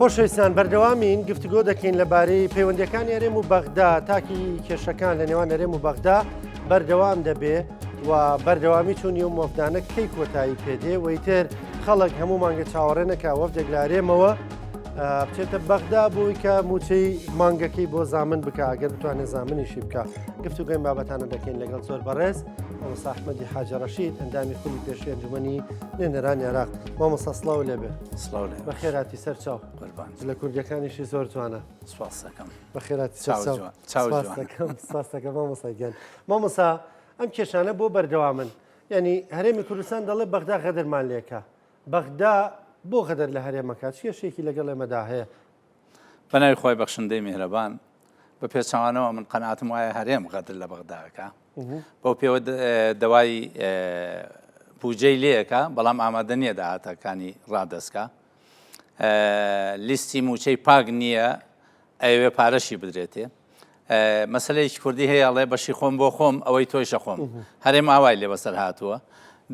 خۆشەویستان بەردەوامین گفتوگۆ دەکەین لەبارەی پەیوەندیەکانی هەرێم و بەغدا تاکی کێشەکان لە نێوان هەرێم و بەغدا بەردەوام دەبێ و بەردەوامی چوونی و مۆفدانە کەی کۆتایی پێدێ وەیتر خەڵک هەموو مانگە چاوەڕێ نەکا وەفدێک لارێمەوە بچێتە بەغدا بووی کە موچەی مانگەکەی بۆ زامن بکە ئەگەر بتوانێت زامنیشی بکە گفتوگۆین بابەتانە دەکەین لەگەڵ زۆر بەڕێز مامۆستا ئەحمەدی حاجە ڕەشید ئەندامی خولی پێشووی ئەنجومەنی نوێنەرانی عێراق مامۆستا سڵاو لێبێ بەخێراتی سەرچاو لە کوردیەکانیشی زۆر جوانە سپاس دەکەم بەخێراتی سپاس دەکەم مامۆستا گیان مامۆستا ئەم کێشانە بۆ بەردەوامن یعنی هەرێمی کوردستان دەڵێ بەغدا غەدرمان لێکە بەغدا بۆ غەدەر لە هەرێمەکە چێشێکی لەگەڵ ئێمەدا هەیە بەناوی خۆی بەخشندەی میهرەبان بە پێچەوانەوە من قەناعەتم وایە هەرێم غەدر لە بەغداکە بۆ پێوە دەوای بوجەی لێیەکە بەڵام ئامادە نییە داهاتەکانی ڕادەستکە لیستی موچەی پاک نییە ئەوێ پارەشی بدرێتێ مەسلەیەکی کوردی هەیە ئەڵێ بەشی خۆم بۆ خۆم ئەوەی تۆیشە خۆم هەرێم ئاوای لێ بەسەر هاتووە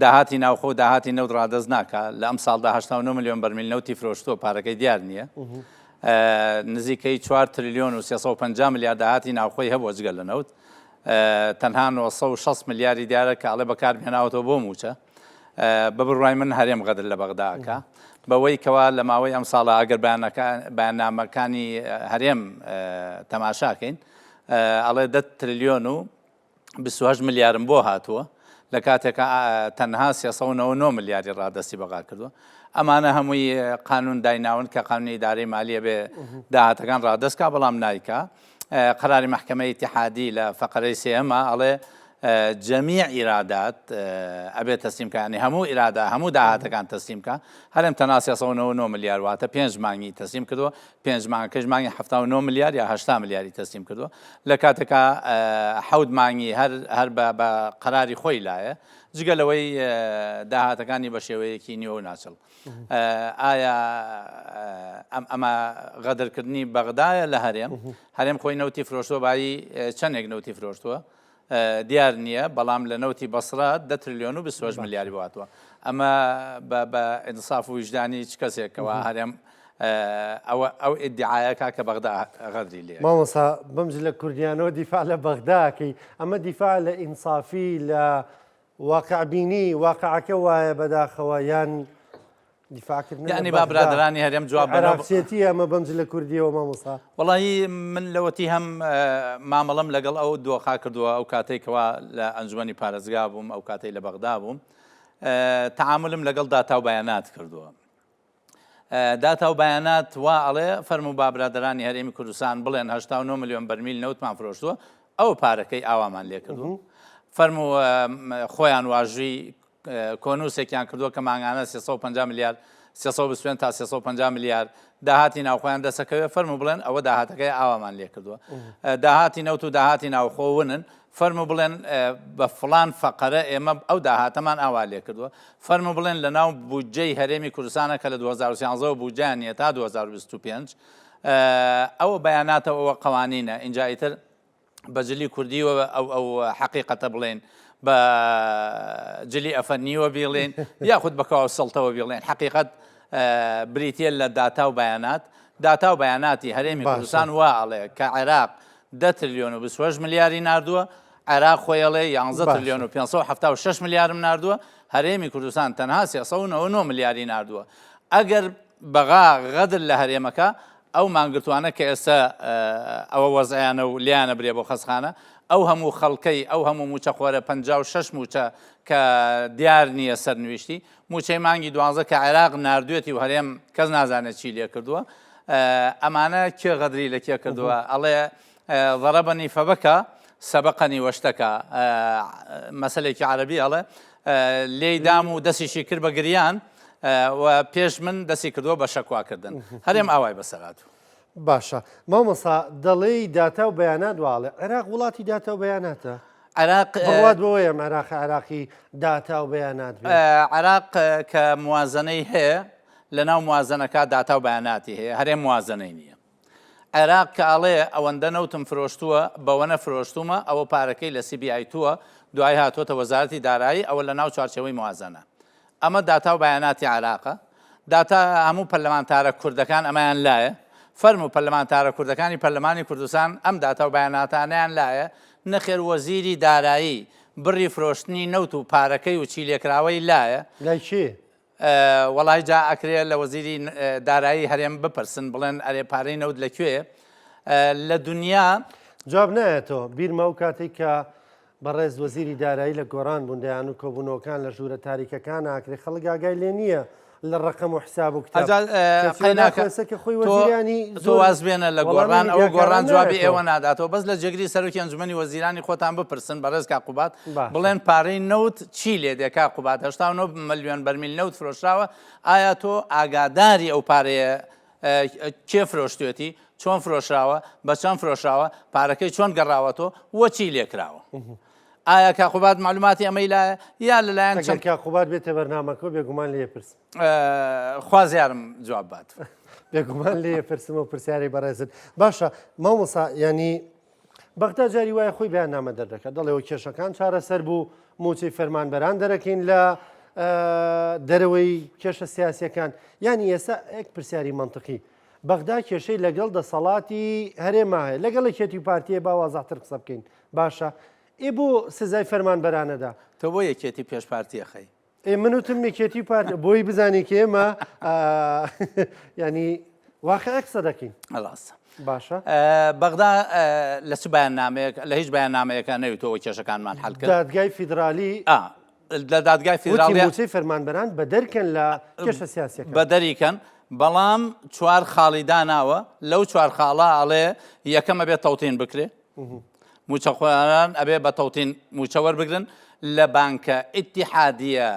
داهاتی ناوخۆ داهاتی نەوت ڕادەست ناکە لە ئەم ساڵدا 89 میلیۆن بەرمیل نەوتی فرۆشتووە پارەکەی دیار نییە نزیکەی 4 تریلیۆن و 350 میلیارد داهاتی ناوخۆی هەبووە جگە لە نەوت تەنها 960 میلیاردی دیارە کە ئەڵێ بەکارهێناوەتەوە بۆ موچە بە بڕوای من هەرێم غەدر لە بەغداکە بەوەی کەوا لە ماوەی ئەم ساڵە ئەگەر بەیاننامەکانی هەرێم تەماشاکەین ئەڵێ 10 تریلیۆن و 28 میلیارم بۆ هاتووە لە کاتێکە تەنها 399 میلیاردی ڕادستی بەغا کردووە ئەمانە هەمووی قانون دایناون کە قانونی ئیدارەی مالیە بێ داهاتەکان ڕادستکە بەڵام نایکە قەراری محکەمەی ئیتیحادی لە فەقرەی سێەمە ئەڵێ جەمیع ئیرادات ئەبێت تەسلیمکە ینی هەموو ئیرادا هەموو داهاتەکان تەسلیمکە هەرێم تەنها 399 میلیارد واتە 5 مانگی تەسلیم کردووە 5 مانگەکەش مانگی 79 میلیارد یا 80 میلیاردی تەسلیم کردووە لە کاتێکە 7 مانگی هەر بە قەراری خۆی لایە جگە لەوەی داهاتەکانی بە شێوەیەکی نیوە و ناچڵ ئایا ئەمە غەدرکردنی بەغدایە لە هەرێم خۆی نەوتی فرۆشتووە بایی چەندێک نەوتی فرۆشتووە دیار نییە بەڵام لە نەوتی بەسرات 10 تریلیۆن و 28 میلیاردی بواتوە ئەمە بە ئینساف و وجدانی چ کەسێکەوە هەرێم ئەو ئیدعایەکە کە بەغدا غەدری لێ مامۆستا بەمج لە کوردیانەوە دیفاع لە بەغداکەی ئەمە دیفاع لە ئینسافی لە واقعبینی واقعەکە وایە بەداخەوە یان دیفاعکردن یعنی با برادرانی هەرێم جواب عراقچێتی ئەمە بەمج لە کوردیەوە مامۆستا وەڵی من لەوەتی هەم مامەڵەم لەگەڵ ئەو دۆخا کردووە ئەو کاتێکەوە لە ئەنجومەنی پارێزگا بووم ئەو کاتەی لە بەغدا بووم تەعاملم لەگەڵ داتا و بەیانات کردووە داتا و بەیانات وا ئەڵێ فەرموو با برادرانی هەرێمی کوردستان بڵێن 89 میلیۆن بەرمیل نەوتمان فرۆشتووە ئەو پارەکەی ئاوامان لێ کردووە فەرموو خۆیان واژووی کۆنووسێکیان کردووە کە ماگانە 350 میلیارد 320 تا 350 میلیارد داهاتی ناوخۆیان دەسەکەوێ فەرموو بڵێن ئەوە داهاتەکەی ئاوامان لێ کردووە داهاتی نەوت و داهاتی ناوخۆونن فەرموو بڵێن بە فڵان فەقەرە ئێمە ئەو داهاتەمان ئاوا لێ کردووە فەرموو بڵێن لە ناو بودجەی هەرێمی کوردستانە کە لە 2013 بودجیان نیە تا 2025 ئەوە بەیاناتەوە ئەوە قەوانینە اینجا ئیتر بەجلی کوردیوە ئەو حەقیقەتە بڵێن بە جلی ئەفەنیوە بیڵێن یاخود بەکەوە سەڵتەوە بیڵێن حەقیقەت بریتە لە داتا و بەیاناتی هەرێمی کوردستان وا ئەڵێ کە عێراق 10 تریلیۆن و 28 میلیاردی ناردووە عێراق خۆیڵێ 11 تریلیۆن و 576 میلیاردم ناردووە هەرێمی کوردستان تەنها 399 میلیاردی ناردووە ئەگەر بەغا غەدر لە هەرێمەکە ئەو مانگرتوانە کە ئێستا ئەوە وەزعیانە و لیانە برێ بۆ خەسخانە ئەو هەموو خەڵکەی ئەو هەموو موچە خۆرە 56 موچە کە دیار نییە سەرنوویشتی موچەی مانگی 12 کە عێراق ناردوێتی و هەرێم کەس نازانێت چی لێ کردووە ئەمانە کێ غەدری لە کێ کردووە ئەڵێ ضەرەبەنی فەبەکە سەبەقەنی وەشتەکە مەسەلێکی عەرەبی ئەڵێ لێی دام و دەستیشی کرد بە گریان و پێش من دەستی کردووە بە شەکواکردن هەرێم ئاوای بەسەراتوو باشە مامۆستا دەڵێی داتا و بەیانات واڵێ عێراق وڵاتی داتا و بەیاناتە عێراق بڕوات بۆیە عێراقی داتا و بەیانات عێراق کە موازنەی هەیە لە ناو موازنەکە داتا و بەیاناتی هەیە هەرێم موازنەی نییە عێراق کە ئەڵێ ئەوەندە نەوتم فرۆشتووە بەوەنە فرۆشتومە ئەوە پارەکەی لە CBI تووە دوای هاتوۆتە وەزارەتی دارایی ئەوە لە ناو چوارچەوەی موازنە ئەمە داتا و بەیاناتی عێراقە داتا هەموو پەرلەمانتارە کوردەکان ئەمایان لایە فەرموو پەرلەمانتارە کوردەکانی پەرلەمانی کوردستان ئەم داتا و بەیاناتانیان لایە نەخێر وەزیری دارایی بڕی فرۆشتنی نەوت و پارەکەی و چیلێکراوەی لایە لای چی؟ وەڵای جا ئەکرێت لە وەزیری دارایی هەرێم بپرسن بڵێن ئەرێ پارەی نەوت لەکوێ لە دنیا جواب نایەتەوە بیرمە و کاتێک کە بەڕێز وەزیری دارایی لە گۆڕان بوندیان و کۆبوونەوەکان لە ژوورە تاریکەکان ئاکرێ خەڵک ئاگای لێ نییە لە ڕقم و حساب و کتابکە خۆی وەزیرانی تۆ واز بێنە لە گۆڕان ئەوە گۆڕان جوابی ئێوە ناداتەوە بەس لە جێگری سەرۆکی ئەنجومەنی وەزیرانی خۆتان بپرسن بەڕێز کاقوبات بڵێن پارەی نەوت چی لێ دێکا قوبات 89 ملیۆن بەرمیل نەوت فرۆشراوە ئایا تۆ ئاگاداری ئەو پارەیە کێ فرۆشتوێتی چۆن فرۆشراوە بە چەند فرۆشراوە پارەکەی چۆن گەڕاوەتەوە وە چی لێکراوە ئایا کاقوبات معلوماتی ئەمەی لایە یا لەلایەن چەند کاقوبات بێتە بەرنامەکە بێگومان لێ پرس خوازیارم جواب بات بێگومان لێ پرسمە و پرسیاری بەڕێزت باشە مامۆسا ینی بەغدا جاری وایە خۆی بەیاننامە دەردەکات دەڵێەوە کێشەکان چارەسەر بوو موچەی فەرمانبەران دەرەکەین لە دەرەوەی کێشە سیاسیەکان ینی ئێستا ئەک پرسیاری منطقی بەغدا کێشەی لەگەڵ دەسەڵاتی هەرێما هەیە لەگەڵ یەکێتی پارتیە با وازاحتر قسە بکەین باشە ئێ بۆ سزای فەرمانبەرانەدا تۆ بۆ یەکێتی پێش پارتیە خەی منوتم یەکێتی پارت بۆی بزانی کە ئێمە ینی واقع قسە دەکەین ڕاستە باشە بەغدا لە چ بەیاننامەیەک لە هیچ بەیاننامەیەکە نەویتەوە کێشەکانمان حەل کرد دادگای فیدرالی لە دادگای فیدراڵی موچەی فەرمانبەران بە دەرکەن لە کێشە سیاسیەکە بە دەریکەن بەڵام چوار خاڵی داناوە لەو چوار خاڵە ئەڵێ یەکەمە بێت تەوتین بکرێ موچەخۆیان ئەبێ بە تەوتین موچە وەربگرن لە بانکە ئیتیحادیە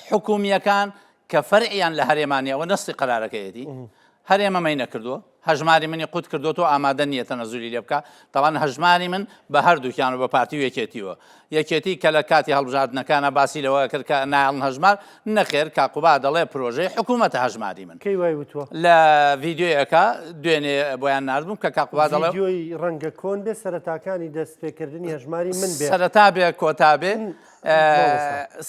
حکومیەکان کە فەرعیان لە هەرێمانیەوە نەستی قەرارەکەیەتی هەرێمەمەی نەکردووە هەژماری منی قوت کردوەوە ئامادە نییە تەنەزولی لێ بکە تاوان هەژماری من بە هەردووکیان و بە پارتی و یەکێتیوە یەکێتی کە لە کاتی هەڵبژاردنەکانە باسی لەوە کرد کە نایڵن هەژمار نەخێر کاقوبا دەڵێ پرۆژەی حکوومەتە هەژماری من کەی وای وتووە لە ڤیددیۆیەکە دوێنێ بۆیان نردبووم کە کاقوبا دەڵێ ڤیددیۆی ڕەنگە کۆن بێ سەرەتاکانی دەستپێکردنی هەژماری من بێ سەرەتا بێ کۆتابێ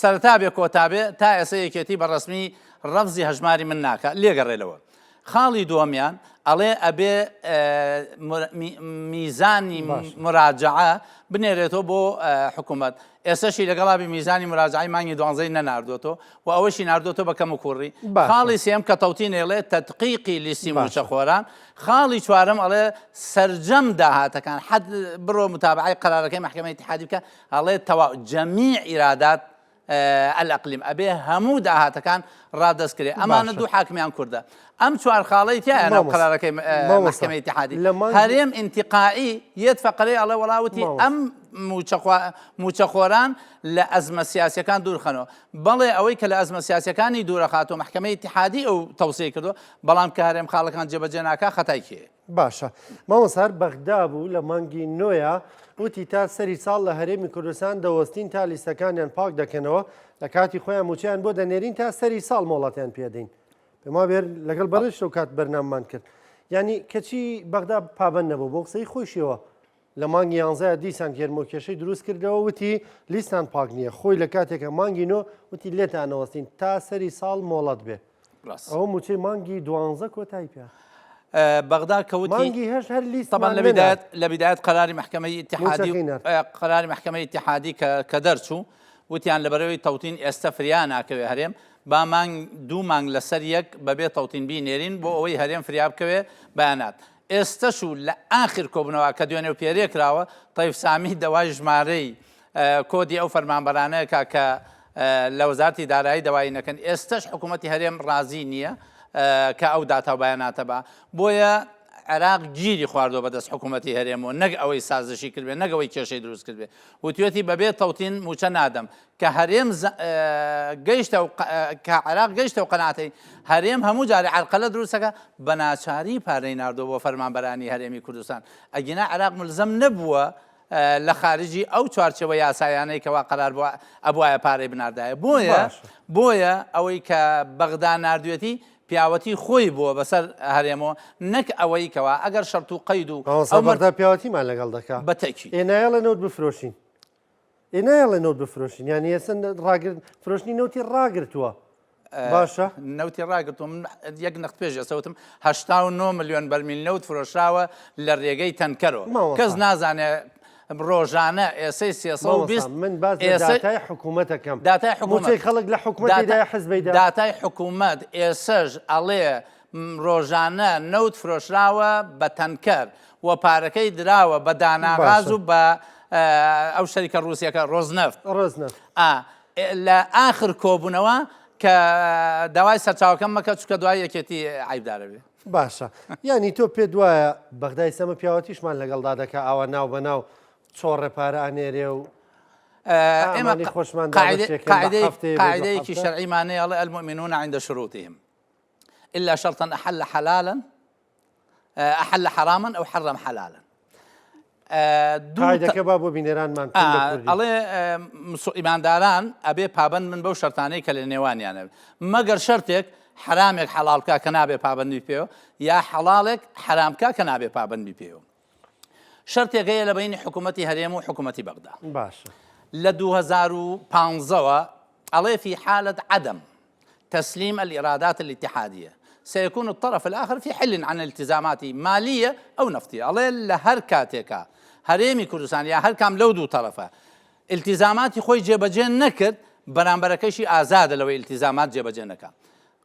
سەرەتا بێ کۆتابێ تا ئێستا یەکێتی بەڕسمی ڕەفزی هەژماری من ناکە لێگەڕێلەوە خاڵی دووەمیان ئەڵێ ئەبێ میزانی مراجعە بنێرێتەوە بۆ حکوومەت ئێستاشی لەگەڵابی میزانی مراجعی مانگی دوانزەی نەناردوێتەوە و ئەوەشی نردوێتەوە بە کەم و کوڕی خاڵی سێم کە تەوتینێڵێ تەدقیقی لیستی موچەخۆران خاڵی چوارم ئەڵێ سەرجەم داهاتەکان حد بڕۆ متابعی قەرارەکەی محکەمەی اتحادی بکە ئەڵێ تەواو جەمیع ئیرادات الأقليم أبيه همو داهات كان رادس كري أما ندو حاكميان كردا أم شوار خاليتي أنا قرارك محكمة اتحادي هريم انتقائي يدفع قري الله ولاوتي أم موچەخۆران لە ئەزمە سیاسیەکان دوورخەنەوە بەڵێ ئەوەی کە لە ئەزمە سیاسیەکانی دوورەخاتەوە محکەمەی اتحادی ئەو تەوسیە کردو بەڵام کە هەرێم خاڵەکان جێبەجێ ناکا خەتای کێ باشە مامۆسار بەغدا بوو لە مانگی نۆیە وتی تا سەری ساڵ لە هەرێمی کوردستان دەوەستین تا لیستەکانیان پاک دەکەنەوە لە کاتی خۆیان موچیان بۆ دەنێرین تا سەری ساڵ مۆڵەتیان پێدەین پێما بێر لەگەڵ بەڕش و کات بەرناممان کرد ینی کەچی بەغدا پابند نەبوو بۆ قسەی خۆشیەوە لە مانگی 11 دیسان گەرمۆکێشەی دروست کردەوە وتی لیستان پاک نییە خۆی لە کاتێکە مانگی نۆ وتی لێتانەوەستین تا سەری ساڵ مۆڵەت بێ ئەوە موچەی مانگی 12 کۆتایی پێ بغداد كوتي مانجي هش هالليست طبعا لبداية قرار محكمة اتحادي قرار محكمة اتحادي كدرسو وتيان لبروي توتين استفريانا كوي هريم با مان دو مان لسريك ببي توتين بي نيرين بو اوي هريم فرياب كوي بيانات استشو لآخر كوبنوا كديوني وبيريك راوا طيب سامي دواي جماري كودي او فرمان برانه كا لوزارتي دارایی دوايي نكن استش حكومتي هريم رازينيه کە ئەو داتا و بەیاناتە بە بۆیە عێراق گیری خواردۆ بەدەست حکوومەتی هەرێمەوە نەک ئەوەی سازشی کردبێ نەگەوەی کێشەی دروست کردبێ وتوێتی بەبێت تەوتین موچە نادەم کە هەرێم گەیشتە کە عێراق گەیشتە و قەناتەی هەرێم هەموو جارێ عەرقەلە دروستەکە بە ناچاری پارەی ناردۆ بۆ فەرمانبەرانی هەرێمی کوردستان ئەگینا عێراق ملزەم نەبووە لە خارجی ئەو چوارچەوە یاسایانەی کەوا قەرار ئەبوایە پارەی بناردایە بۆیە ئەوەی کە بەغدا نردوێتی پیاوەتی خۆی بووە بەسەر هەرێمەوە نەک ئەوەی کەوا ئەگەر شەرت و قەید و ئەومەدا پیاوەتیمان لەگەڵ دەکات بەتەکی ئێنایە لە نەوت بفرۆشین ئێنایە لە نەوت بفرۆشین یانی ئێستا ڕاگرت فرۆشتنی نەوتی ڕاگرتووە باشە نەوتی ڕاگرتوم من یەک نەخت پێش ئەسەوتم 89 ملیۆن بەرمیل نەوت فرۆشراوە لە ڕێگەی تەنکەرەوە کەس نازانێت ڕۆژانە ئێسەی 320 من باز داتای حکوومەتەکەم داتای حکوومەت خەڵک لە حکوومەتیدا حزبیدا داتای حکوومەت ئێسەش ئەڵێ ڕۆژانە نەوت فرۆشراوە بە تەنکەر و پارەکەی دراوە بە داناغاز و بە ئەو شەریکە ڕوسیەکە ڕۆزنەفت لە ئاخر کۆبوونەوە کە داوای سەرچاوەکەم مەکە چکە دوای یەکێتی عیبدارە بێ باشە یعنی تۆ پێ دوایە بەغدای سەمە پیاوەتیشمان لەگەڵدا دەکە ئەوە ناو بەناو چۆڕە پارە ئەنێرێ و ئێمە قاعدەیەکی شەرعیمانەیە ئەڵێ المؤمنون عند شروطهم إلا شرطا أحل حراما أو حرم حلالا قاعدەکە با بۆ بینێرانمان ئەڵێ ئیمانداران ئەبێ پابند من بەو شەرتانەی کە لە نێوانیانە مەگەر شەرتێک حرامێک حەڵالکە کە نابێ پابندی پێوە یا حەڵالێک حرامکە کە نابێ پابندی پێوە شەرتێکەیە لە بینی حکوومەتی هەرێم و حکوومەتی بەغدا باشە لە 2015 ئەڵێ في حالة عدم تسليم الإيرادات الاتحادية سيكون الطرف الآخر في حل عن التزامات مالية أو نفطية الله لهر كاتيكا هريمي كردستان يا هر كام لو دو طرفه التزامات خوي جيبجين نكد بەرامبەرەکەیشی ئازادە لەوەی التزامات جێبەجێ نەکات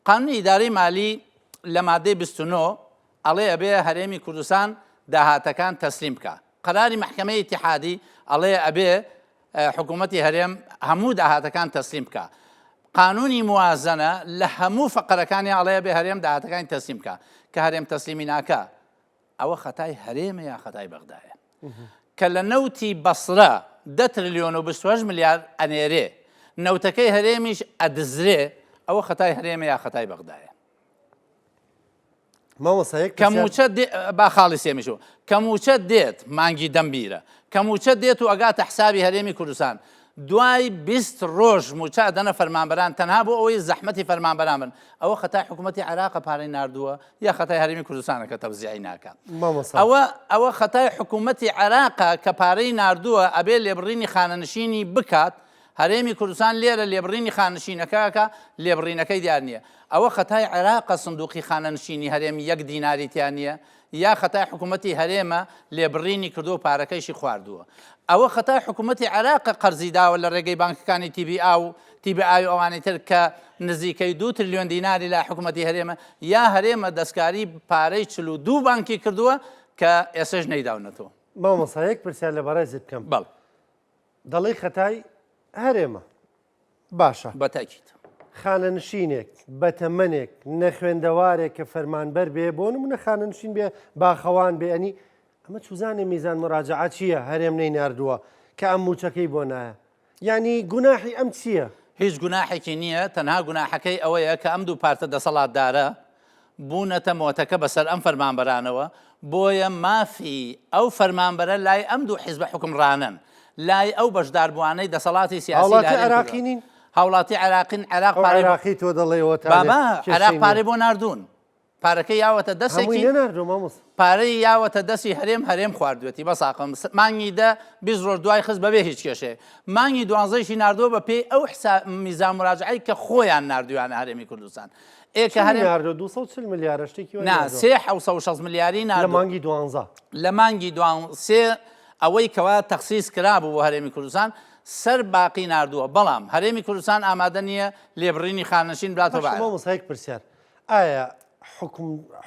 قانونی ئیداری مالی لە مادەی 29 ئەڵێ ئەبێ هەرێمی کوردستان داهاتەکان تەسلیم بکات قەراری محکەمەی ئیتیحادی ئەڵێ ئەبێ حکوومەتی هەرێم هەموو داهاتەکان تەسلیم بکات قانونی موازنە لە هەموو فەقەرەکانی ئەڵێ بێ هەرێم داهاتەکانی تەسلیم بکات کە هەرێم تەسلیمی ناکە ئەوە خەتای هەرێمە یا خەتای بەغدایە کە لە نەوتی بەسرە 10 تریلیۆن و 28 ملیار ئەنێرێ نەوتەکەی هەرێمیش ئەدزرێ ئەوە خەتای هەرێمە یا خەتای بەغدایە کەموچە با خاڵی سێمیشەوە کەموچە دێت مانگی دەمبیرە کەموچە دێت و ئەگاتە حسابی هەرێمی کوردستان دوای 20 ڕۆژ موچە دەنە فەرمانبەران تەنها بۆ ئەوەی زەحمەتی فەرمانبەران بن ئەوە خەتای حکوومەتی عێراق پارەی ناردووە یا خەتای هەرێمی کوردستانە کە تەوزیعی ناکات ئەوە خەتای حکوومەتی عێراقە کە پارەی ناردووە ئەبێ لێبڕینی خانەنشینی بکات هەرێمی کوردستان لێرە لێبڕینی خانەنشینەکەکە لێبڕینەکەی دیار نییە ئەوە خەتای عێراقە سندوقی خانەنشینی هەرێمی 1 دیناری تیان نییە یا خەتای حکوومەتی هەرێمە لێبڕینی کردو و پارەکەیشی خواردووە ئەوە خەتای حکوومەتی عێراقە قەرزی داوە لە ڕێگەی بانکەکانی TBA و ئەوانەی تر کە نزیکەی 2 تریلیۆن دیناری لە حکوومەتی هەرێمە یا هەرێمە دەستکاری پارەی 42 بانکی کردووە کە ئێسش نەیداونەتەوە مامۆسایەک پرسیار لەبارەی زت بکەم بەڵ دەڵی خەتای هەرێمە باشە بەتاکیت خانەنشینێک بەتەمەنێک نەخوێندەوارێک کە فەرمانبەر بێ بۆ نمونە خانەنشین بێ باخەوان بێ ئەنی ئەمە چوزانێ میزان مراجعە چییە هەرێم نەی ناردووە کە ئەم موچەکەی بۆ نایە ینی گوناحی ئەم چییە؟ هیچ گوناحێکی نییە تەنها گوناحەکەی ئەوەیە کە ئەم دوو پارتە دەسەڵاتدارە بوونەتە مۆتەکە بەسەر ئەم فەرمانبەرانەوە بۆیە مافی ئەو فەرمانبەرە لای ئەم دوو حیزبە حوکمڕانن لای ئەو بەشداربووانەی دەسەڵاتی سیاسی عێراقی نین هاوڵاتی عێراقین عێراق عێراقی تۆ دەڵێەوە بابا عێراق پارەی بۆ ناردوون پارەکەی یاوەتە دەستێکی پارەی یاوەتە دەستی هەرێم خواردوێتی بەساقم مانگی دە 20 ڕۆژ دوای خست بەبێ هیچ کێشێ مانگی 12شی ناردووە بە پێی ئەو میزان مراجعەی کە خۆیان ناردویانە هەرێمی کوردستان ئێکە هەرێم 240 ملیارە شتێکی نا 360 ملیاری لە مانگی 12 لە مانگی 12 ئەوەی کەوا تەخسیس کرابوو بۆ هەرێمی کوردستان سەر باقی ناردووە بەڵام هەرێمی کوردستان ئامادە نییە لێبڕینی خانەنشین بڵاتەوە مۆسایەک پرسیار ئایا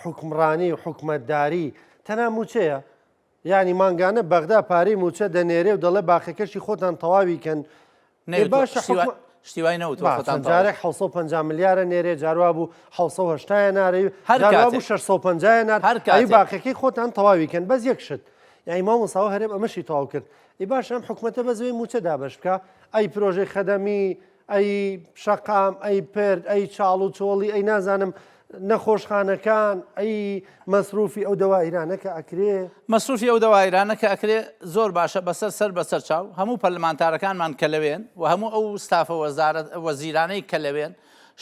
حکومڕانی و حکومەتداری تەنها موچەیە ینی مانگانە بەغدا پارەی موچە دەنێرێ و دەڵێ باخەکەشی خۆتان تەواوی کەن باشە شتیوای نەوتجارێک 650 ملیارە نێرێ جاروا بوو 680 نارێ هەر بوو 650 نار باخەکەی خۆتان تەواوی کەن بەس یەک شت یعنی مامۆساوە هەرێم ئەمەشی تەواو کرد ئی باش ئەم حکوومەتە بەزوی موچە دابش بکە ئەی پرۆژەی خەدەمی ئەی شەقام ئەی پرد ئەی چاڵ و چۆڵی ئەی نازانم نەخۆشخانەکان ئەی مەسروفی ئەو دەوایرانەکە ئەکرێ مەسروفی ئەو دەوایرانەکە ئەکرێ زۆر باشە بەسەر بەسەر چاو هەموو پەرلەمانتارەکانمان کە لەوێن و هەموو ئەو ستافە وەزیرانەی کە لەوێن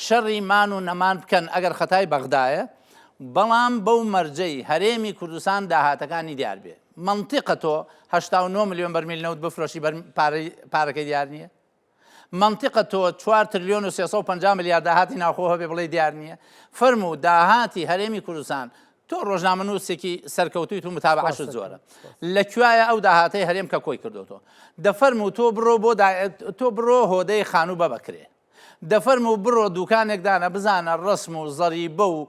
شەڕی مان و نەمان بکەن ئەگەر خەتای بەغدایە بەڵام بەو مەرجەی هەرێمی کوردستان داهاتەکانی دیار بێ منطقە تۆ 89 ملیۆن بەرمیل نەوت بفرۆشی پارەکەی دیار نییە منطقە تۆ 4 تریلیۆن و 350 میلیارد داهاتی ناوخۆ هەبێ بڵێ دیار نییە فەرموو داهاتی هەرێمی کوردستان تۆ ڕۆژنامەنووسێکی سەرکەوتویت و متابعەشت زۆرە لەکوایە ئەو داهاتەی هەرێم کە کۆی کردوتەوە دەفەرموو تۆ بڕۆ هۆدەی خانوو بەکرێ دەفەرموو بڕۆ دوکانێک دانە بزانە ڕسم و زەریبە و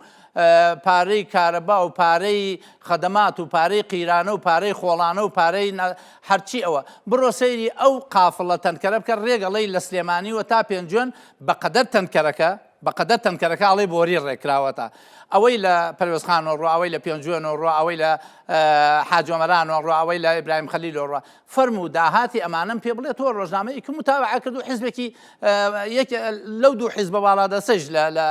پارەی کارەبا و پارەی خەدەمات و پارەی قیرانە و پارەی خۆڵانە و پارەی هەرچی ئەوە بڕۆ سەیری ئەو قافڵە تەنکەرە بکە ڕێگەڵی لە سلێمانیوە تا پێنجۆن بەقەدەر تەنکەرەکە ئەڵێ بۆری ڕێکراوەتە ئەوەی لە پەروێزخانەوە ڕۆ ئەوەی لە پێنجوێنەوە ڕۆ ئەوەی لە حاجۆمەرانەوە ڕۆ ئەوەی لە ئیبراهیم خەلیلەوە ڕۆ فەرموو داهاتی ئەمانم پێ بڵێ تۆ ڕۆژنامەیەکی متابعە کرد و حیزبێکی لەو دوو حیزبە باڵادەسەژ لە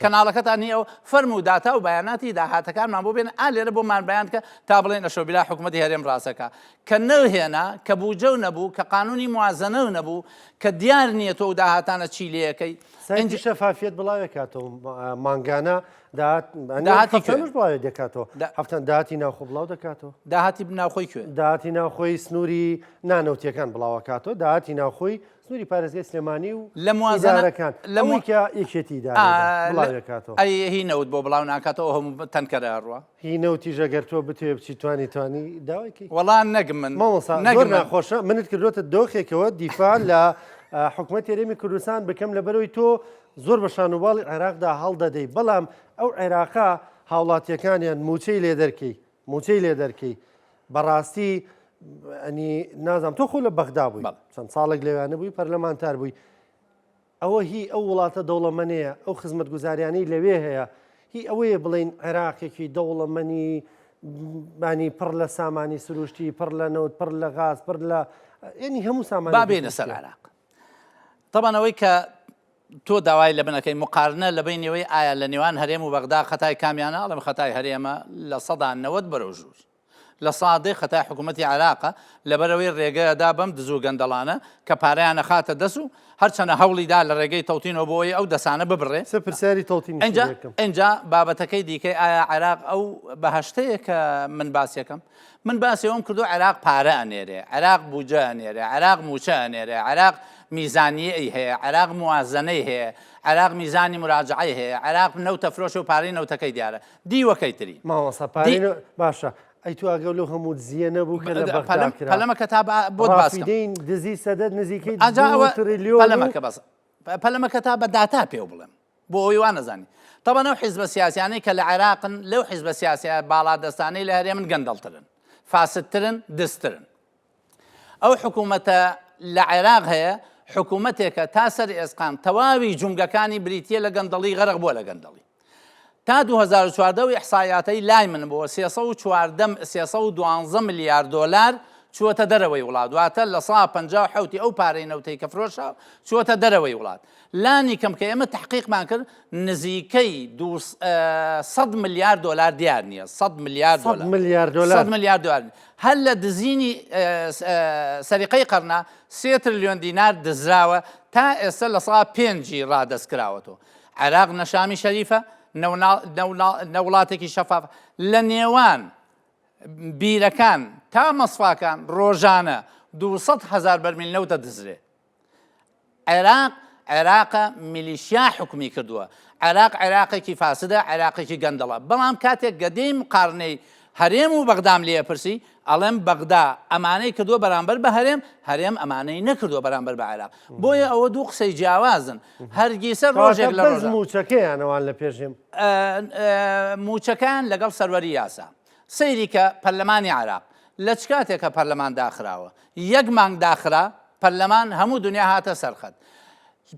کەناڵەکەتان نیە ئەو فەرموو داتا و بەیاناتی داهاتەکانمان بۆ بێن لێرە بۆمان بەیان کە تا بڵێن ئەشۆبیلا حکوومەتی هەرێم ڕاستەکە کە نەهێنا کە بوجە و نەبوو کە قانونی موازنە و نەبوو کە دیار نییە تۆ و داهاتانە چی لەکەی سەنجی شەفافیت بڵاوێ کاتەوە مانگانە داهاتی بڵاوێ دەکاتەوە هەفتان داهاتی ناوخۆ بڵاو دەکاتەوە داهاتی بناوخۆی کوێ داهاتی ناوخۆی سنووری نانەوتیەکان بڵاوەکاتەوە داهاتی ناوخۆی سنووری پارێزگای سلێمانی و لە موازنەکان لەمویکە یەکێتی بڵاوێکاتەوە هی نەوت بۆ بڵاو ناکاتەوە هەموو تەنکەرە ڕوە هی نەوتی ژەگەر تۆ بتوێ بچی توانی داوایکی وەڵان نەگم من زۆر ناخۆشە منت کردوتە دۆخێکەوە دیفاع لە حکوومەتی هەرێمی کوردستان بکەم لەبەرەوەی تۆ زۆر بە شانوباڵی عێراقدا هەڵدەدەی بەڵام ئەو عێراقا هاوڵاتیەکانیان موچەی لێ دەرکەی بەڕاستی ئەنی نازانم تۆ خۆ لە بەغدا بووی چەند ساڵێک لەوانە بووی پەرلەمانتار بووی ئەوە هی ئەو وڵاتە دەوڵەمەنەیە ئەو خزمەتگوزاریانەی لەوێ هەیە هی ئەوەیە بڵین عێراقێکی دەوڵەمەنی بانی پڕ لە سامانی سروشتی پڕ لە نەوت پڕ لە غاز پڕ لە ینی هەموو سامان بابێنە سەر عێراق طبعاًەوەی کە تۆ داوای لە بنەکەی مقارنە لە بینەوەی ئایا لە نێوان هەرێم و بەغدا خەتای کامیانە ئەڵم خەتای هەرێمە لە 90 بەرەو ژوور لە سادەی خەتای حکوومەتی عێراقە لەبەرەوەی ڕێگەیەدا بەم دزوو گەندەڵانە کە پارەیانە خاتە دەست و هەرچەنە هەوڵیدا لە ڕێگەی تەوتینەوە بۆی ئەو دەسانە ببڕێ پرسیاری تەوتین اینجا بابەتەکەی دیکەی ئایا عێراق ئەو بەهشتەیە کە من باسیەکەم من باسی ئەوم کردو عێراق پارە ئەنێرێ عێراق بوجە ئەنێرێ عێراق موچە ئەنێرێ عێراق میزانیەی هەیە عێراق موازنەی هەیە عێراق میزانی مراجعی هەیە عێراق نەوتە فرۆش و پارەی نەوتەکەی دیارە دیوەکەی تری ماوەسا باشە ئەی تو ئەگەڵ لەو هەموو زیە نەبوو کە لە پەلەمەکە تا بۆت باسکەین دزی سەدەت نزیکەی پەلەمەکە تا بە داتا پێ بڵێم بۆ ئەوی وان نەزانی طبعا ئەو حیزبە سیاسیانەی کە لە عێراقن لەو حیزبە سیاسیە باڵا دەستانەی لە هەرێمن گەندەڵترن فاسدترن دزترن ئەو حکوومەتە لە عێراق هەیە حکوومەتێکە تا سەر ئێسقام تەواوی جونگەکانی بریتیە لە گەندەڵی غەرق بووە لە گەندەڵی تا 2014 و ئیحسایاتەی لای من بۆ 312 میلیارد دلار چووەتە دەرەوەی وڵات دواتە لە 157 ئەو پارەی نەوتەی کە فرۆشە چووەتە دەرەوەی وڵات لانی کەم کە ئێمە تحقیقمان کرد نزیکەی 100 میلیارد دلار دیار نییە 100 میلیارد دلار هەر لە دزینی سەریقەی قەرنا 3 تریلیۆن دینار دزراوە تا ئێستا لە ساڵ 5 ڕادەستکراوەتەوە عێراق نەشامی شەریفە نەوڵاتێکی شەفاف لە نێوان بیرەکان تا مەسفاکان ڕۆژانە 200,000 بەرمیل نەوتە دزرێ عێراقە میلیشیا حکومی کردووە عێراقێکی فاسدە عێراقێکی گەندەڵە بەڵام کاتێک گەدەی مقارنەی هەرێم و بەغدام لێ پرسی ئەڵێم بەغدا ئەمانەی کردووە بەرامبەر بە هەرێم ئەمانەی نەکردووە بەرامبەر بە عێراق بۆیە ئەوە دوو قسەی جیاوازن هەرگیسە ڕۆژێک لە ڕۆژ موچەکەیانەوان لە پێشێم موچەکان لەگەڵ سەروەری یاسا سەیری کە پەرلەمانی عێراق لە چ کاتێکە پەرلەمان داخراوە یەک مانگ داخرا پەرلەمان هەموو دنیا هاتە سەرخەت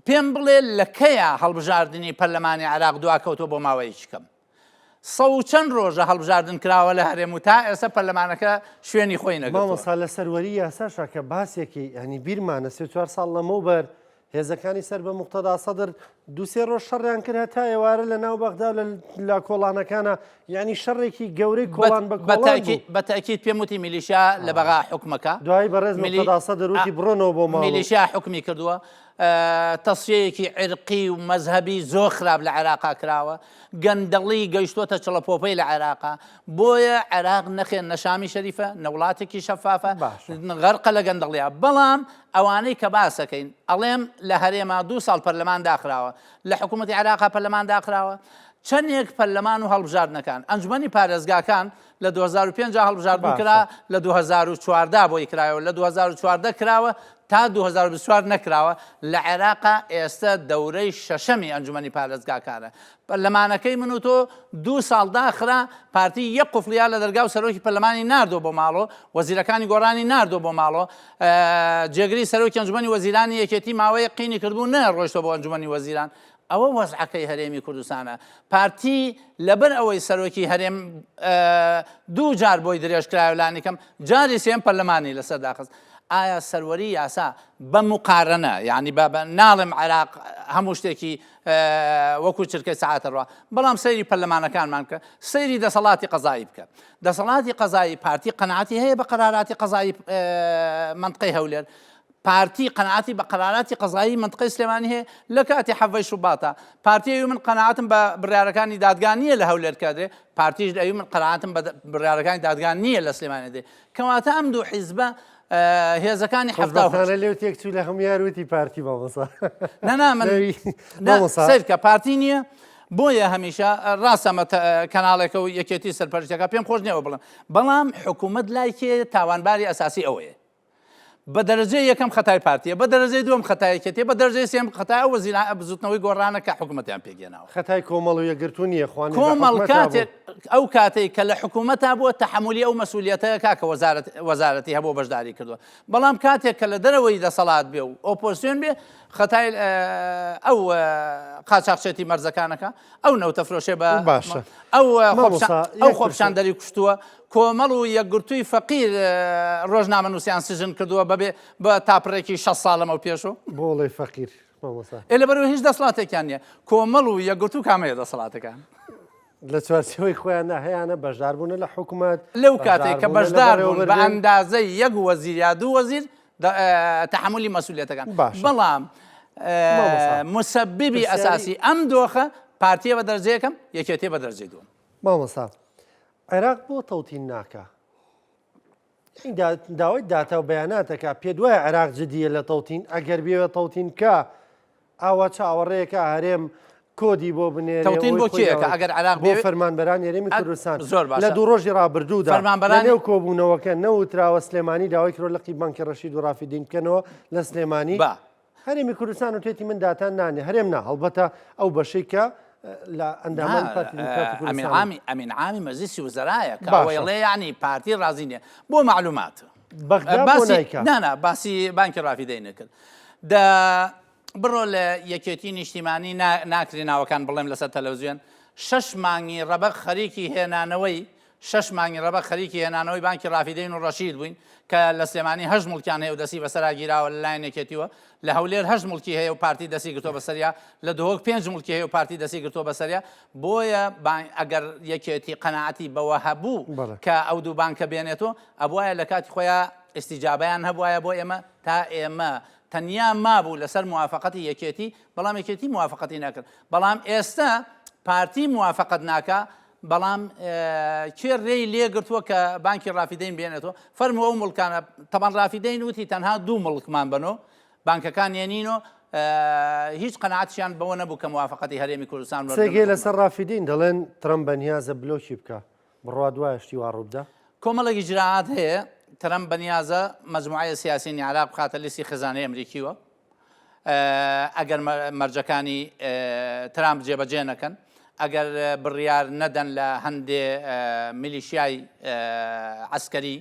پێم بڵێ لە کەیە هەڵبژاردننی پەرلەمانی عێراق دواکەوتۆ بۆ ماوەیەکی کەم 100 چەند ڕۆژە هەڵبژاردن کراوە لە هەرێم و تا ئێستا پەرلەمانەکە شوێنی خۆی نەگرتووە مامۆستا لە سەروەری یاساشە کە باسێکی ینی بیرمانە 34 ساڵ لەمەوبەر هێزەکانی سەر بە موقتەدا سەدر دووسێ ڕۆژ شەڕیان کرد هەتا ئێوارە لە ناو بەغدا لە کۆڵانەکانە یعنی شەڕێکی گەورەی کۆڵان بە بەتاکید پێم وتی میلیشیا لە بەغا حکومەکە دوای بەڕێز موقتەدا سەدر وتی بڕۆنەوە بۆ ماڵ میلیشیا حکمی کردووە تەسفیەیەکی عرقی و مەزهبی زۆر خراپ لە عێراقا کراوە، گەندەڵی گەیشتۆتە چڵەپۆپەی لە عێراقا، بۆیە عێراق نەخێن نەشامی شەریفە، نەوڵاتێکی شەفافە، غەرقە لە گەندەڵیە. بەڵام ئەوانەی کە باسەکەین ئەڵێم لە هەرێما 2 ساڵ پەرلەمان داخراوە، لە حکوومەتی عێراقا پەرلەمان داخراوە، چەندێک پەرلەمان و هەڵبژاردنەکان ئەنجومەنی پارێزگاکان لە 2005 هەڵبژاردن کرا، لە 2014 بۆی کرایەوە، لە 2014 کراوە تا 2024 نەکراوە. لە عێراقا ئێستا دەورەی شەشەمی ئەنجومەنی پارێزگاکانە. پەرلەمانەکەی من و تۆ 2 ساڵ داخرا، پارتی یەک قوفڵیا لە دەرگا و سەرۆکی پەرلەمانی ناردۆ بۆ ماڵۆ، وەزیرەکانی گۆڕانی ناردۆ بۆ ماڵۆ، جێگری سەرۆکی ئەنجومەنی وەزیرانی یەکێتی ماوەیە قینی کردبوو نەڕۆیشتۆ بۆ ئەنجومەنی وەزیران. ئەوە وەزعەکەی هەرێمی کوردستانە. پارتی لەبەر ئەوەی سەرۆکی هەرێم 2 جار بۆی درێژ کرایە لانیکەم، جاری سێم پەرلەمانی لەسەر داخست. ئایا سەروەری یاسا بە مقارنە، یعنی ناڵم عێراق هەموو شتێکی وەکو چرکەی سەعاتە ڕوا، بەڵام سەیری پەرلەمانەکانمان کە سەیری دەسەڵاتی قەزایی بکە. دەسەڵاتی قەزایی پارتی قەناعەتی هەیە بە قەراراتی قەزایی منطقەی هەولێر، پارتی قەناعەتی بە قەراراتی قەزایی منطقەی سلێمانی هەیە لە کاتی حەڤەی شوباتە. پارتی من قەناعەتم بە بڕیارەکانی دادگا نییە لە هەولێر کادرێ، پارتیش ئەوی من قەناعەتم بە بڕیارەکانی دادگا نییە لە سلێمانی دێ. کەواتە ئەم دوو حیزبە هێزەکانی حەفتانە لێو تێکچوو لە هەموو یاروتی پارتی بەڵسا سیرکە پارتی نییە. بۆیە هەمیشە ڕاستەمە کەناڵێکە و یەکێتی سەرپەرشتەکە پێم خۆش نییەوە بڵم، بەڵام حکوومەت لایکێ تاوانباری ئەساسی ئەوەیە. بە دەرەجەی یەکەم خەتای پارتیە، بە دەرەجەی دووەم خەتایەکێتێ، بە دەرەجەی سێم خەتای ئەو وەزیران بزوتنەوەی گۆڕانە کە حکوومەتیان پێگەێناوە. خەتای کۆمەڵ و یەکگرتو نییە خوانی کۆمەڵ کاتێک ئەو کاتێک کە لە حکوومەتا بووە تەحملی ئەو مەسئولیەتەیە کاکە وەزارەتی هەبوو بەشداری کردووە. بەڵام کاتێک کە لە دەرەوەی دەسەڵات بێ و ئۆپۆزیسیۆن بێ، خەتای ئەو قاچاقچێتی مەرزەکانەکە، ئەو نەوتەفرۆشێ بە ئەو خۆپیشاندەری کوشتووە، کۆمەڵ و یەکگرتووی فەقیر ڕۆژنامە نووسیان سژن کردووە بە تاپڕێکی 6 ساڵەمە و پێشوە بۆڵی فەقیر لەبەرەوەی هیچ دەسەڵاتێکیان نییە. کۆمەڵ و یەکگرتو کامەیە دەسەڵاتەکان لە چوارچەوەی خۆیان هەیەە بەشداربوون لە حکوومەت. لەو کاتێک کە بەشدار بوون بە ئەندازەی یەک وەزیر یا دوو وەزیر تەحملی مەسئولیەتەکان. بەڵام مسببی ئەساسی ئەم دۆخە پارتیە بە دەرجەیەکەم، یەکێتی بە دەرجەی دووەم. مامۆستا عێراق بۆ تەوتین ناکە؟ داوای داتا و بەیاناتەکە پێ دوایە عێراق جدیە لە تەوتین، ئەگەر بێوە تەوتین کە ئاوا چاوەڕێیەکە هەرێم کۆدی بۆ بنێرێ تەوتین بۆ کێیەکە ئەگەر عێراق بۆ فەرمانبەران هێرێمی کوردستان زۆر باشە. لە دوو ڕۆژی ڕابردوودا نێو کۆبوونەوەکە نەوتراوە سلێمانی داوای کرۆ لەقی بانکی ڕەشید و ڕافیدین بکەنەوە لە سلێمانی. هەرێمی کوردستان و توێتی من داتان نانێ هەرێم نا هەڵبەتە ئەو بەشەی کە لە ئەندامان ئەمین عامی مەجلیسی وزەرایە کە ئەوەیڵێ یعنی پارتی ڕازی نییە بۆ معلومات نانا باسی بانکی ڕافیدەی نەکرد. بڕۆ لە یەکێتی نیشتیمانی ناکری ناوەکان بڵێم لەسەر تەلەڤیزیۆن 6 مانگی ڕەبەق خەریکی هێنانەوەی 6 مانگی ڕەبەق خەریکی هێنانەوەی بانکی ڕافیدەین و ڕەشید بووین کە لە سلێمانی 8 مڵکیان هەیە و دەستی بەسەرا گیراوە لەلایەن یەکێتیوە، لە هەولێر 8 مڵکی هەیە و پارتی دەستی گرتۆ بەسەریا، لە دۆک 5 مڵکی هەیە و پارتی دەستی گرتۆ بەسەریا. بۆیە ئەگەر یەکێتی قەناعەتی بەوە هەبوو کە ئەو دوو بانکە بێنێتەوە، ئەبوایە لە کاتی خۆیان ئیستیجابەیان هەبوایە بۆ ئێمە تا ئێمە تەنیا مابوو لەسەر موافقەتی یەکێتی، بەڵام یەکێتی موافقەتی ناکرد. بەڵام ئێستا پارتی موافقەت ناکە، بەڵام کێ ڕێی لێگرتووە کە بانکی ڕافیدەین بێنێتەوە. فەرمووە ئەو مڵکانە تەبەن ڕافیدەین وتی تەنها 2 مڵکمان بنەوە، بانکەکان یێنینەوە، هیچ قەناعەتیان بەوە نەبوو کە موافقەتی هەرێمی کوردستان سێگەی لەسەر ڕافیدین دەڵێن ترەمپ بەنیازە بلۆکی بکە، بڕوا دوایە شتی وا ڕووبدا. کۆمەڵێکی جراعات هەیە، ترەمپ بەنیازە مەجموعەیە سیاسیی عێراق بخاتە لیستی خزانەی ئەمریکیوە ئەگەر مەرجەکانی ترامپ جێبەجێ نەکەن، ئەگەر بڕیار نەدەن لە هەندێ میلیشیای عەسکەری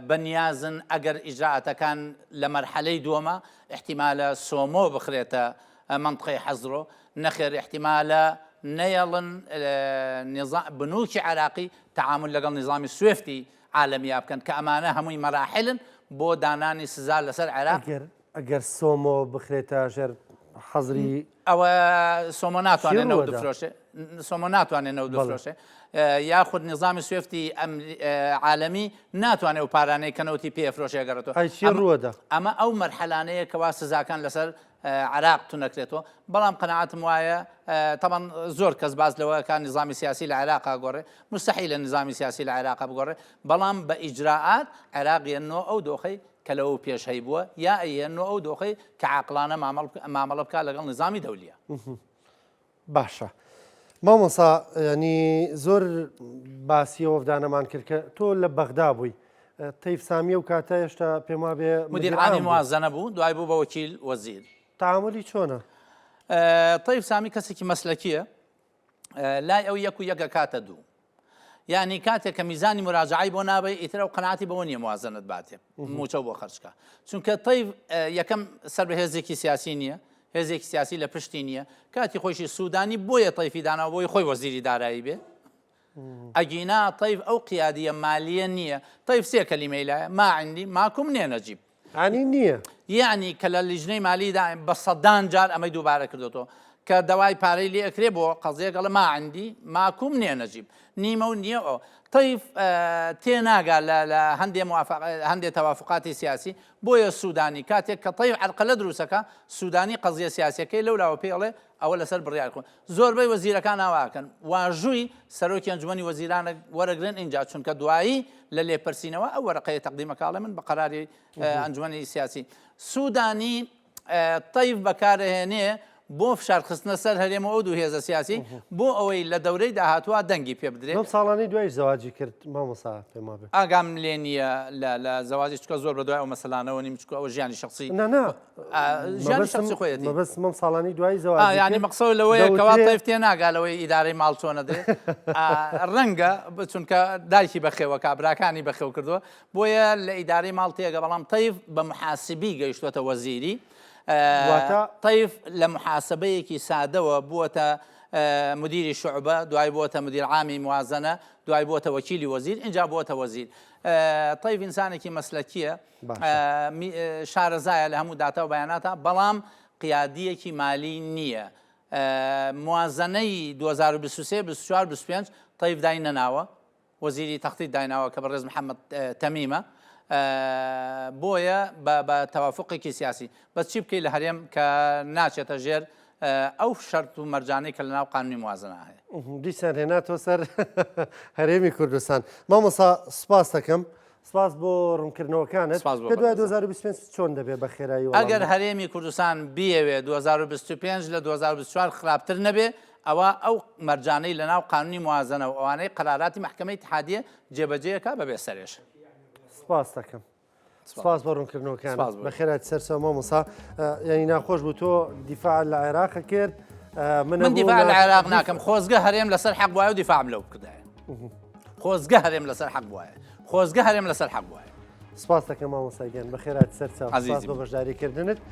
بەنیازن ئەگەر ئیجراعەتەکان لە مەرحەلەی دووەمە احتیمالە سۆمۆ بخرێتە منطقەی حەزرۆ، نەخێر احتیمالە نەیەڵن بنووکی عێراقی تەعامل لەگەڵ نظامی سوێفتی عالەمیا بکەن کە ئەمانە هەمووی مەراحلن بۆ دانانی سزا لەسەر عێراق. ئەگەر سۆمۆ بخرێتە ژێر حەزری ئەوە سۆمە ناتوانێت نەوە ڕووەدا؟ دفرۆشێ سۆمە ناتوانێت نەوە دفرۆشێ یاخود نظامی سوێفتی عالەمی ناتوانێت و پارانەی کەنەوتی پێفرۆشێگەڕێتەوە ئای چی ڕووەدا؟ ئەمە ئەو مەرحەلانەیە کەوا سزاکان لەسەر عراق تونەکرێتەوە بەڵام قەنەعاتم وایە طبعا زۆر کەس باز لەوەکان نظامی سیاسی لە عێراقا گۆڕێ مستحیل لە نظامی سیاسی لە عێراقا بگۆڕێ بەڵام بە ئیجراعات عێراق یەنەوە ئەو دۆخەی کە لەوە پێشهەی بووە یا ئەیەنەوە ئەو دۆخەی کە عاقلانە مامەڵە بکات لەگەڵ نظامی دەولیە. باشە مامۆسا ینی زۆر باسی ئەوەدانەمان کرد کە تۆ لە بەغدا بووی تەیف سامیە و کاتە هێشتا پێم وابێ مدیرعامی موازنە بوو دوای بوو بە وەکیل وەزیر. تعاملی چۆنە؟ تەیف سامی کەسێکی مەسلەکیە لای ئەو یەک و یەکە کاتە دوو. یعنی کاتێک کە میزانی مراجعی بۆ نابێت ئیترە و قەناعەتی بەوە نییە موازنت باتێ موچە بۆ خەرجکە چونکە تەیف یەکەم سەر بە هێزێکی سیاسی نییە هێزێکی سیاسی لە پشتی نییە کاتی خۆشی سوودانی بۆیە تەیفی داناوە بۆی خۆی وەزیری دارایی بێ ئەگینا تەیف ئەو قیادیە مالیە نییە تەیف سێ کەلیمەی لایە ما عندی ماکم نێ نەجیب عنی نییە یعنی کە لە لیژنەی مالیدا بە سەدان جار ئەمەی دووبارە کردوەوە کە دەوای پارەی لێ ئەکرێ بۆ قەزەیەک گەڵە ما عندی ماکوم نێ نەجیب نیمە و نییە ئەو تەیف تێناگا لە هەندێک تەوافقاتی سیاسی بۆیە سوودانی کاتێک کە تەیف عەرقەلە دروستەکە سوودانی قەزیە سیاسیەکەی لەولاوە پێڵێ ئەوە لەسەر بڕیار کۆن زۆربەی وەزیرەکان ئاواکەن واژووی سەرۆکی ئەنجومەنی وەزیرانە وەرەگرن اینجا چونکە دوایی لە لێپرسینەوە ئەو وەرەقەیە تەقدیمەکاڵێ من بە قەراری ئەنجومەنی سیاسی سوودانی تەیف بەکارهێنێ بۆ فشارخستنە سەر هەرێمە ئەو دوو هێزە سیاسی بۆ ئەوەی لە دەورەی داهاتووە دەنگی پێ بدرێت. ئەم ساڵانی دوای زەواجی کرد مامۆسا پێم وابێ ئاگام لێ نییە لە زەواجی چکە زۆر بە دوای ئەو مەسەلانەوە نیم چکە ئەوە ژیانی شخصی ژیانی شخصی خۆیەتی مەبەست مەم ساڵانی دوای زەواج ینی مەقسەد لەوەیە کەوا تەیف تێناگالەوەی ئیدارەی ماڵ چۆنە دێ ڕەنگە چونکە دایکی بەخێوە کابراکانی بەخێو کردووە بۆیە لە ئیدارەی ماڵ تێگە بەڵام تەیف بە محاسبی گەیشتوەتە وەزیری تەیف لە محاسبەیەکی سادەوە بووەتە مدیری شعبە دوای بووەتە مدیر عامی موازنە دوای بووەتە وەکیلی وەزیر اینجا بووەتە وەزیر تەیف ئینسانێکی مەسلەکیە شارەزایە لە هەموو داتا و بەیاناتە بەڵام قیادیەکی مالی نییە موازنەی 2023-24-25 تەیف داینە ناوە وەزیری تەختی دایناوە کە بەڕێز محەممەد تەمیمە بۆیە بە تەوافقێکی سیاسی بەس چی بکەیت لە هەرێم کە ناچێتە ژێر ئەو شەرت و مەرجانەی کە لە ناو قانونی موازنە هەیە دیسان هێناتەوە سەر هەرێمی کوردستان مامۆسا سپاس دەکەم سپاس بۆ ڕوونکردنەوەکانت کە دوای 2025 چۆن دەبێت بە خێرایی ئەگەر هەرێمی کوردستان بیەوێ 2025 لە 2024 خراپتر نەبێ ئەوە ئەو مەرجانەی لە ناو قانونی موازنە و ئەوانەی قەراراتی محکەمەی اتحادیە جێبەجێیەکە بەبێ سەرێش سپاس دەکەم سپاس بۆ ڕوونکردنەوەکان بە خێرات سەرچاو مامۆسا یعنی ناخۆش بوو تۆ دیفاع لە عێراق کرد من دیفاع لە عێراق ناکەم خۆزگە هەرێم لەسەر حەق وایە و دیفاعم لەو کردایە خۆزگە هەرێم لەسەر حەق وایە خۆزگە هەرێم لەسەر حەق وایە سپاس دەکەم مامۆسا گیان بە خێرات سەرچاو سپاس بۆ بەشداریکردنت